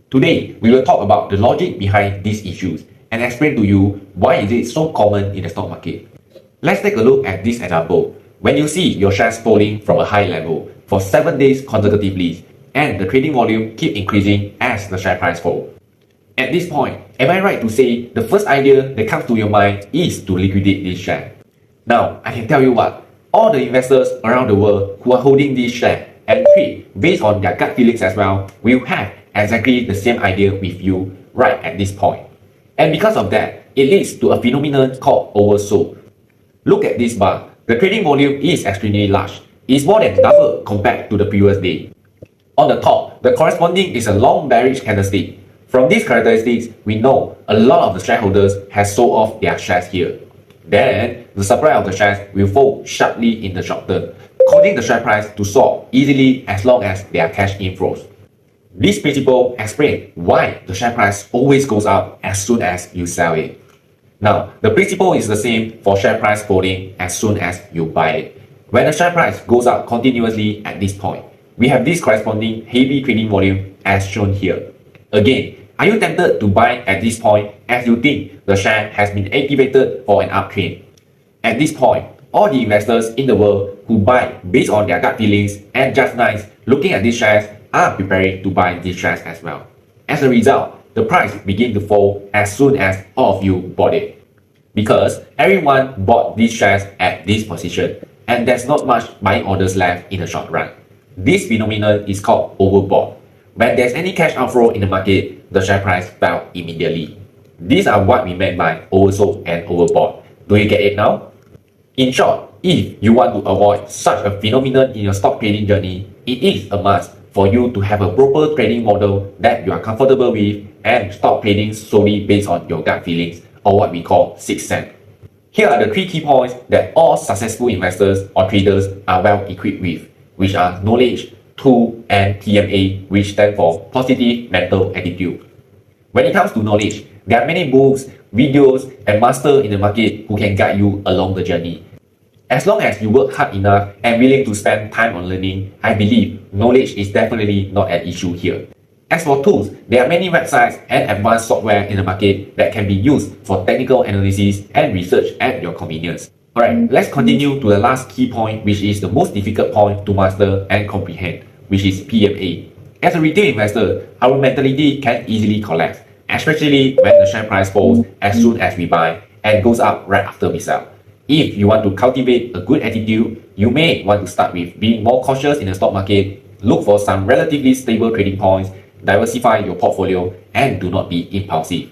Today, we will talk about the logic behind these issues and explain to you why is it so common in the stock market. Let's take a look at this example. When you see your shares falling from a high level for 7 days consecutively and the trading volume keep increasing as the share price falls. At this point, am I right to say the first idea that comes to your mind is to liquidate this share? Now, I can tell you what, all the investors around the world who are holding this share and trade based on their gut feelings as well will have exactly the same idea with you right at this point. And because of that, it leads to a phenomenon called oversold. Look at this bar. The trading volume is extremely large. It's more than double compared to the previous day. On the top, the corresponding is a long bearish candlestick. From these characteristics, we know a lot of the shareholders have sold off their shares here. Then, the supply of the shares will fall sharply in the short term, causing the share price to soar easily as long as there are cash inflows. This principle explains why the share price always goes up as soon as you sell it. Now, the principle is the same for share price falling as soon as you buy it. When the share price goes up continuously at this point, we have this corresponding heavy trading volume as shown here. Again, are you tempted to buy at this point as you think the share has been activated for an uptrend? At this point, all the investors in the world who buy based on their gut feelings and just nice looking at these shares are preparing to buy these shares as well. As a result, the price begins to fall as soon as all of you bought it. Because everyone bought these shares at this position and there's not much buying orders left in the short run. This phenomenon is called overbought. When there's any cash outflow in the market, the share price fell immediately. These are what we meant by oversold and overbought. Do you get it now? In short, if you want to avoid such a phenomenon in your stock trading journey, it is a must for you to have a proper trading model that you are comfortable with and stop trading solely based on your gut feelings or what we call sixth sense. Here are the 3 key points that all successful investors or traders are well equipped with, which are knowledge, tool, and PMA, which stand for positive mental attitude. When it comes to knowledge, there are many books, videos, and masters in the market who can guide you along the journey. As long as you work hard enough and willing to spend time on learning, I believe knowledge is definitely not an issue here. As for tools, there are many websites and advanced software in the market that can be used for technical analysis and research at your convenience. Alright, let's continue to the last key point, which is the most difficult point to master and comprehend, which is PMA. As a retail investor, our mentality can easily collapse, especially when the share price falls as soon as we buy and goes up right after we sell. If you want to cultivate a good attitude, you may want to start with being more cautious in the stock market, look for some relatively stable trading points, diversify your portfolio, and do not be impulsive.